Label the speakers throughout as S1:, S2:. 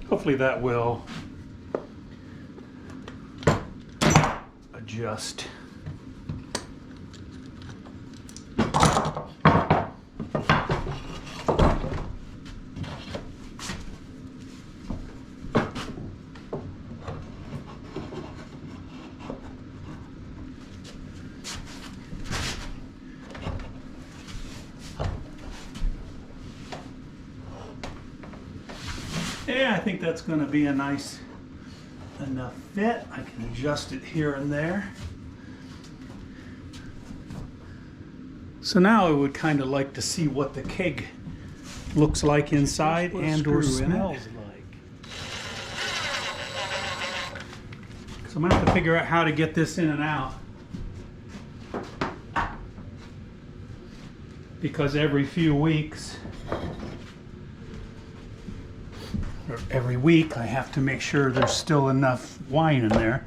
S1: Hopefully that will adjust. Yeah, I think that's going to be a nice enough fit. I can adjust it here and there. So now I would kind of like to see what the keg looks like inside and or smells like. So I'm going to have to figure out how to get this in and out. Because every few weeks, or every week, I have to make sure there's still enough wine in there.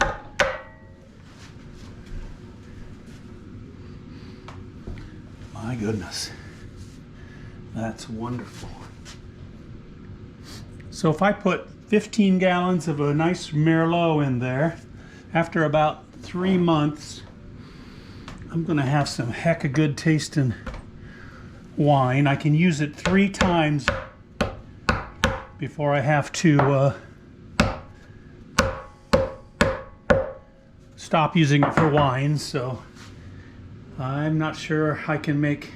S1: My goodness, that's wonderful. So if I put 15 gallons of a nice Merlot in there, after about 3 months, I'm gonna have some heck of good tasting wine. I can use it 3 times before I have to stop using it for wine. So I'm not sure I can make,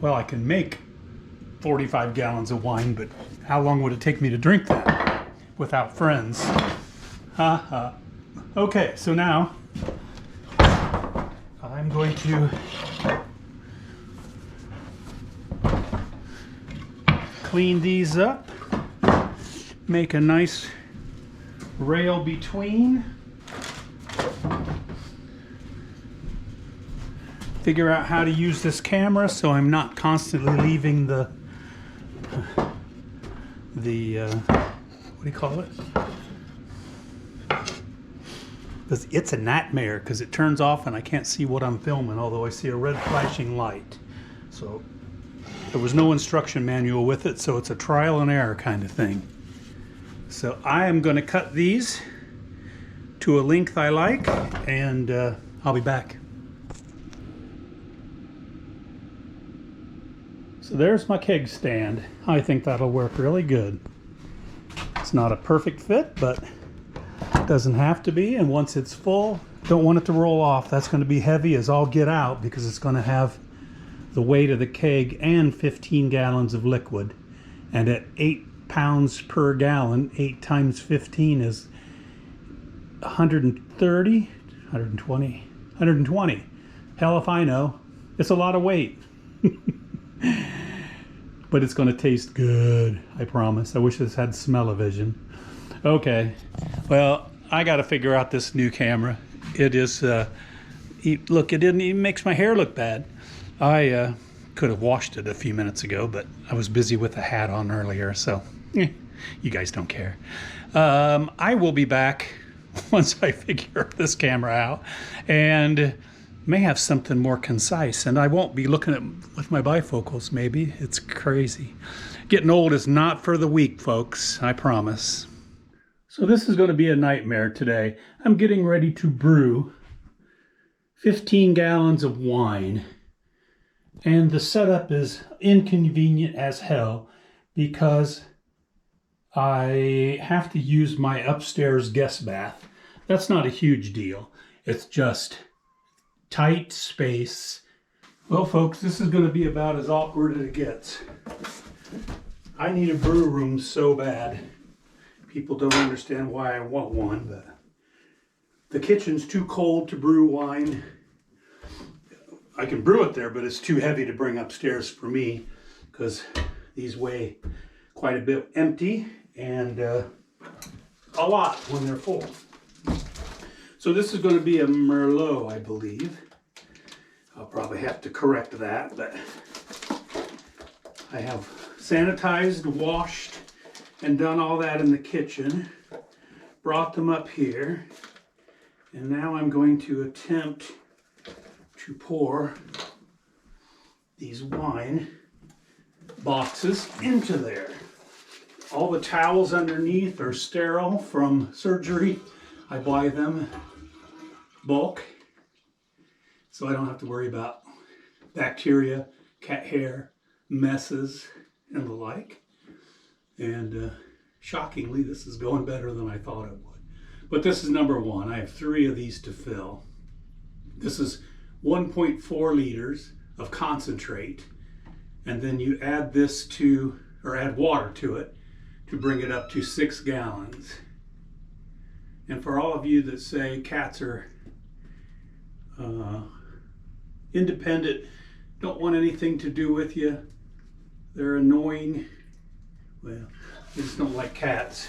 S1: well, I can make 45 gallons of wine, but how long would it take me to drink that without friends? Okay, so now I'm going to clean these up, make a nice rail between, figure out how to use this camera so I'm not constantly leaving the what do you call it? Because it's a nightmare because it turns off and I can't see what I'm filming, although I see a red flashing light. So there was no instruction manual with it, so it's a trial and error kind of thing. So I am going to cut these to a length I like, and I'll be back. So there's my keg stand. I think that'll work really good. It's not a perfect fit, but it doesn't have to be, and once it's full, don't want it to roll off. That's going to be heavy as all get out because it's going to have the weight of the keg and 15 gallons of liquid. And at 8 pounds per gallon, 8 times 15 is 130, 120, 120. Hell if I know. It's a lot of weight. But it's going to taste good, I promise. I wish this had smell-o-vision. Okay, well, I got to figure out this new camera. It is, look, it didn't even makes my hair look bad. I could have washed it a few minutes ago, but I was busy with a hat on earlier, so you guys don't care. I will be back once I figure this camera out, and may have something more concise, and I won't be looking at with my bifocals, maybe. It's crazy. Getting old is not for the weak, folks, I promise. So this is going to be a nightmare today. I'm getting ready to brew 15 gallons of wine, and the setup is inconvenient as hell because I have to use my upstairs guest bath. That's not a huge deal. It's just tight space. Well, folks, this is going to be about as awkward as it gets. I need a brew room so bad. People don't understand why I want one, but the kitchen's too cold to brew wine. I can brew it there, but it's too heavy to bring upstairs for me because these weigh quite a bit empty and a lot when they're full. So this is going to be a Merlot, I believe. I'll probably have to correct that, but I have sanitized, washed, and done all that in the kitchen. Brought them up here, and now I'm going to attempt to pour these wine boxes into there. All the towels underneath are sterile from surgery. I buy them bulk, so I don't have to worry about bacteria, cat hair, messes, and the like. And shockingly, this is going better than I thought it would. But this is number one. I have 3 of these to fill. This is 1.4 liters of concentrate, and then you add this to, or add water to it to bring it up to 6 gallons. And for all of you that say cats are independent, don't want anything to do with you, they're annoying, well, I just don't like cats.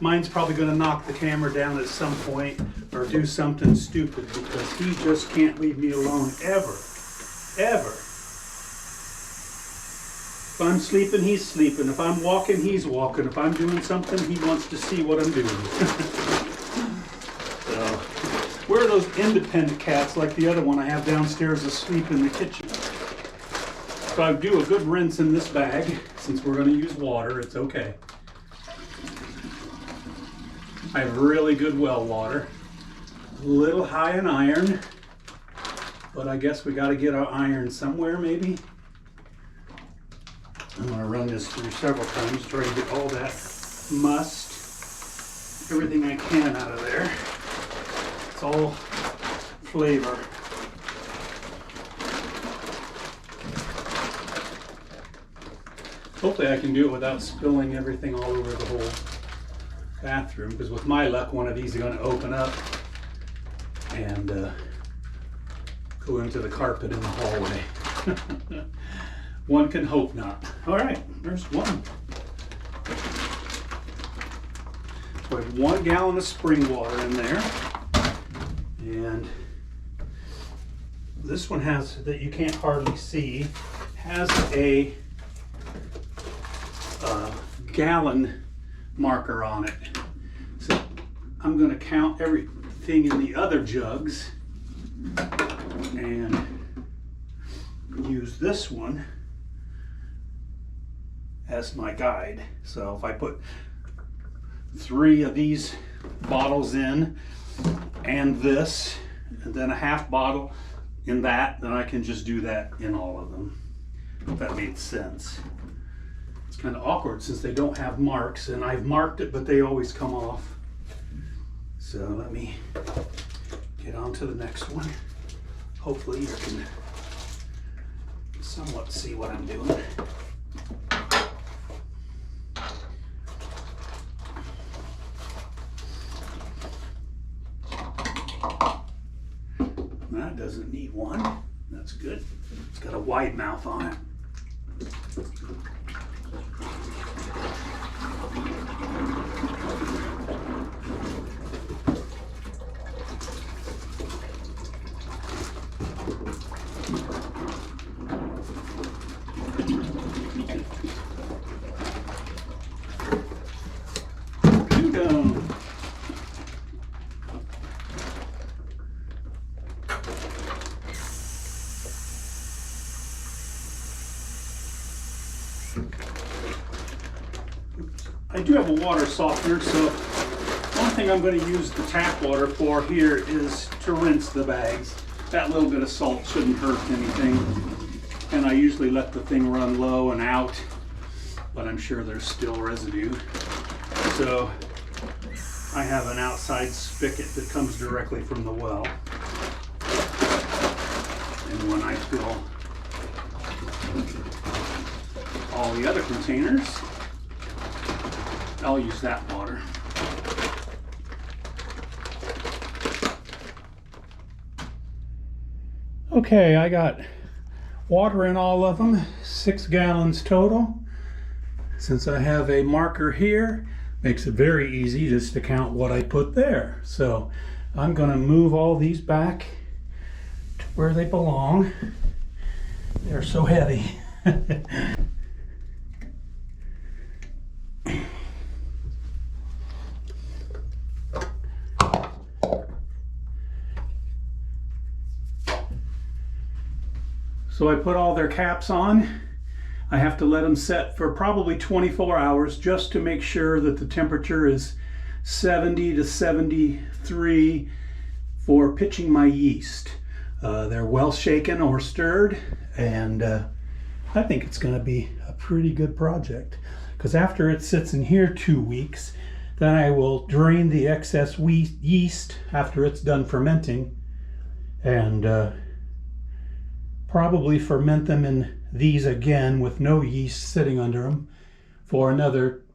S1: Mine's probably going to knock the camera down at some point or do something stupid because he just can't leave me alone ever. Ever. If I'm sleeping, he's sleeping. If I'm walking, he's walking. If I'm doing something, he wants to see what I'm doing. So, we're those independent cats like the other one I have downstairs asleep in the kitchen. So I do a good rinse in this bag. Since we're going to use water, it's okay. I have really good well water. A little high in iron, but I guess we got to get our iron somewhere maybe. I'm going to run this through several times, try to get all that must, everything I can out of there. It's all flavor. Hopefully I can do it without spilling everything all over the whole bathroom, because with my luck, one of these are going to open up and go into the carpet in the hallway. One can hope not. All right, there's one. So I have 1 gallon of spring water in there. And this one has, that you can't hardly see, has a gallon marker on it. So I'm going to count everything in the other jugs and use this one as my guide. So if I put 3 of these bottles in and this, and then a half bottle in that, then I can just do that in all of them, if that made sense. It's kind of awkward since they don't have marks, and I've marked it, but they always come off. So let me get on to the next one. Hopefully you can somewhat see what I'm doing. That doesn't need one. That's good. It's got a wide mouth on it. I do have a water softener, so one thing I'm going to use the tap water for here is to rinse the bags. That little bit of salt shouldn't hurt anything, and I usually let the thing run low and out, but I'm sure there's still residue. So I have an outside spigot that comes directly from the well, and when I fill all the other containers, I'll use that water. Okay, I got water in all of them, 6 gallons total. Since I have a marker here, makes it very easy just to count what I put there. So I'm going to move all these back to where they belong. They're so heavy. So I put all their caps on. I have to let them set for probably 24 hours just to make sure that the temperature is 70 to 73 for pitching my yeast. They're well shaken or stirred, and I think it's going to be a pretty good project, because after it sits in here 2 weeks, then I will drain the excess yeast after it's done fermenting, and probably ferment them in these again with no yeast sitting under them for another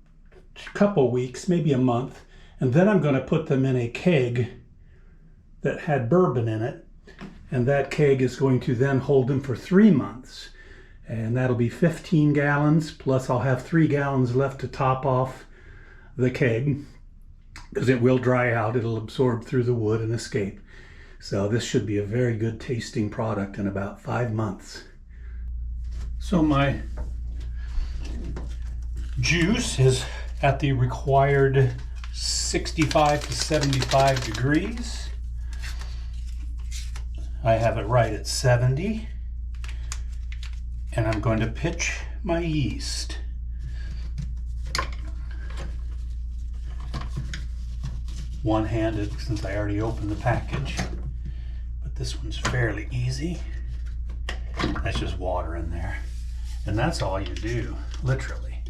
S1: couple weeks, maybe a month. And then I'm going to put them in a keg that had bourbon in it, and that keg is going to then hold them for 3 months, and that'll be 15 gallons, plus I'll have 3 gallons left to top off the keg, because it will dry out. It'll absorb through the wood and escape. So this should be a very good tasting product in about 5 months. So my juice is at the required 65 to 75 degrees. I have it right at 70. And I'm going to pitch my yeast. One-handed, since I already opened the package. But this one's fairly easy. That's just water in there. And that's all you do, literally.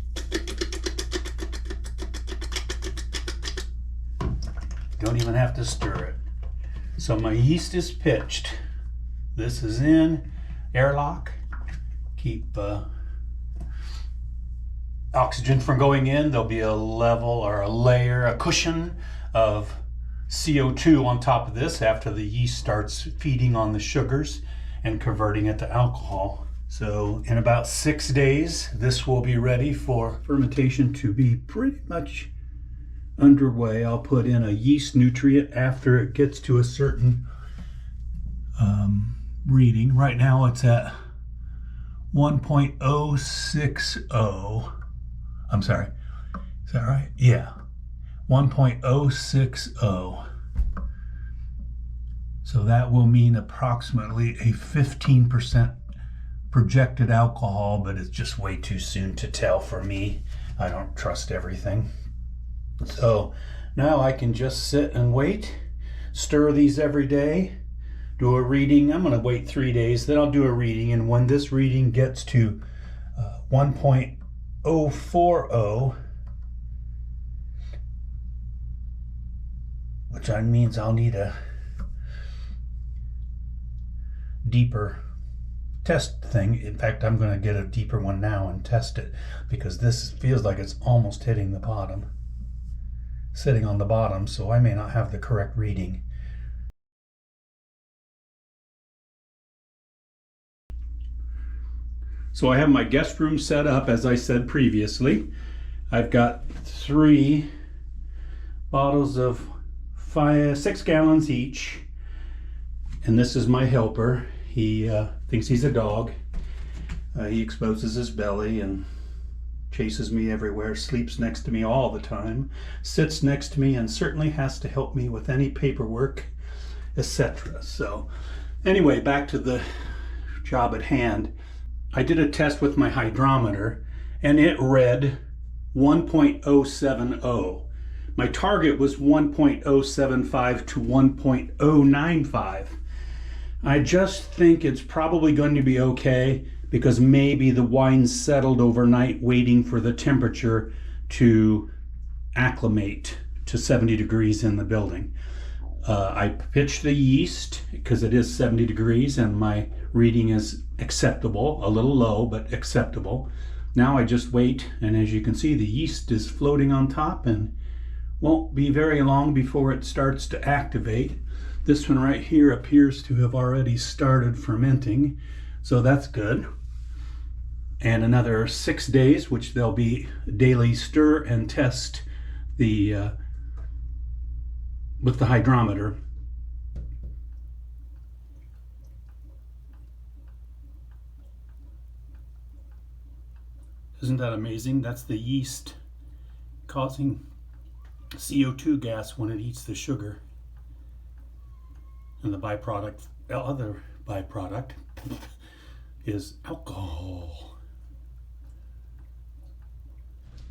S1: Don't even have to stir it. So my yeast is pitched. This is in airlock. Keep oxygen from going in. There'll be a level or a layer, a cushion of CO2 on top of this after the yeast starts feeding on the sugars and converting it to alcohol. So in about 6 days, this will be ready for fermentation to be pretty much underway. I'll put in a yeast nutrient after it gets to a certain reading. Right now it's at 1.060. I'm sorry. Is that right? Yeah. 1.060. So that will mean approximately a 15% projected alcohol, but it's just way too soon to tell for me. I don't trust everything. So now I can just sit and wait, stir these every day, do a reading. I'm going to wait 3 days, then I'll do a reading. And when this reading gets to 1.040, which means I'll need a deeper test thing. In fact, I'm going to get a deeper one now and test it, because this feels like it's almost hitting the bottom, sitting on the bottom, so I may not have the correct reading. So I have my guest room set up, as I said previously. I've got 3 bottles of 6 gallons each, and this is my helper. He thinks he's a dog. He exposes his belly and chases me everywhere, sleeps next to me all the time, sits next to me, and certainly has to help me with any paperwork, etc. So anyway, back to the job at hand. I did a test with my hydrometer, and it read 1.070. My target was 1.075 to 1.095. I just think it's probably going to be okay, because maybe the wine settled overnight waiting for the temperature to acclimate to 70 degrees in the building. I pitched the yeast because it is 70 degrees and my reading is acceptable, a little low, but acceptable. Now I just wait, and as you can see, the yeast is floating on top and won't be very long before it starts to activate. This one right here appears to have already started fermenting, so that's good. And another 6 days, which they'll be daily stir and test the with the hydrometer. Isn't that amazing? That's the yeast causing CO2 gas when it eats the sugar. And the byproduct, other byproduct, is alcohol.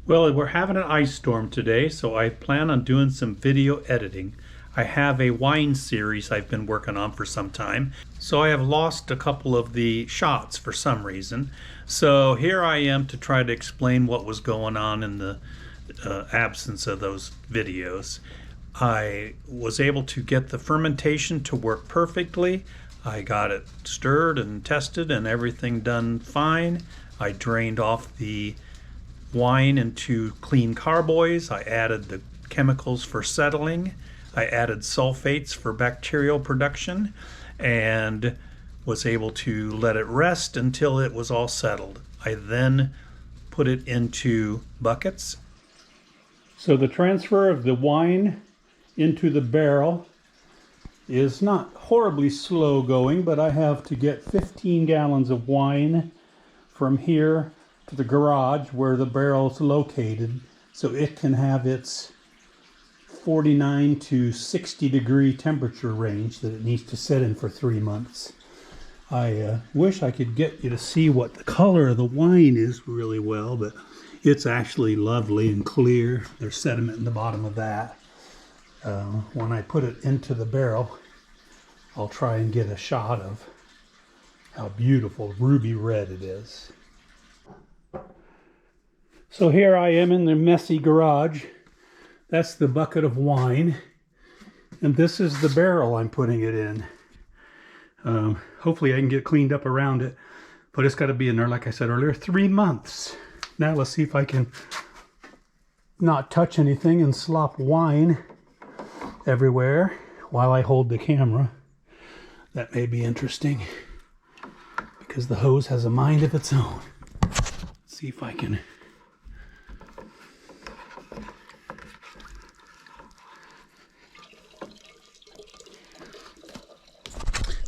S1: Well, we're having an ice storm today, so I plan on doing some video editing. I have a wine series I've been working on for some time, so I have lost a couple of the shots for some reason. So here I am to try to explain what was going on in the absence of those videos. I was able to get the fermentation to work perfectly. I got it stirred and tested and everything done fine. I drained off the wine into clean carboys. I added the chemicals for settling. I added sulfates for bacterial production and was able to let it rest until it was all settled. I then put it into buckets. So the transfer of the wine into the barrel is not horribly slow going, but I have to get 15 gallons of wine from here to the garage where the barrel is located so it can have its 49 to 60 degree temperature range that it needs to set in for 3 months. I wish I could get you to see what the color of the wine is really well, but it's actually lovely and clear. There's sediment in the bottom of that. When I put it into the barrel, I'll try and get a shot of how beautiful ruby red it is. So here I am in the messy garage. That's the bucket of wine. And this is the barrel I'm putting it in. Hopefully I can get cleaned up around it. But it's got to be in there, like I said earlier, 3 months. Now let's see if I can not touch anything and slop wine everywhere while I hold the camera. That may be interesting because the hose has a mind of its own. Let's see if I can.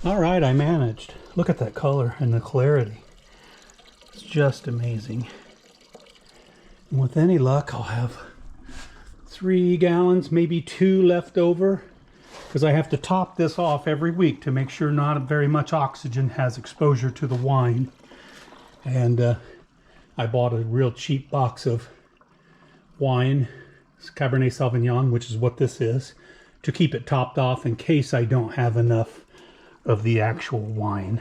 S1: All right, I managed. Look at that color and the clarity. It's just amazing. And with any luck, I'll have 3 gallons, maybe 2 left over, because I have to top this off every week to make sure not very much oxygen has exposure to the wine. And I bought a real cheap box of wine, Cabernet Savion, which is what this is, to keep it topped off in case I don't have enough of the actual wine.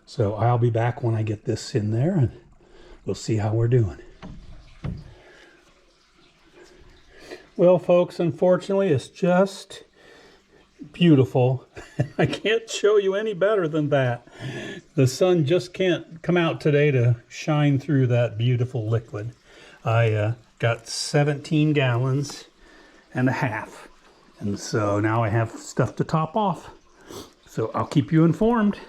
S1: So I'll be back when I get this in there and we'll see how we're doing. Well, folks, unfortunately, it's just beautiful. I can't show you any better than that. The sun just can't come out today to shine through that beautiful liquid. I got 17 gallons and a half. And so now I have stuff to top off. So I'll keep you informed.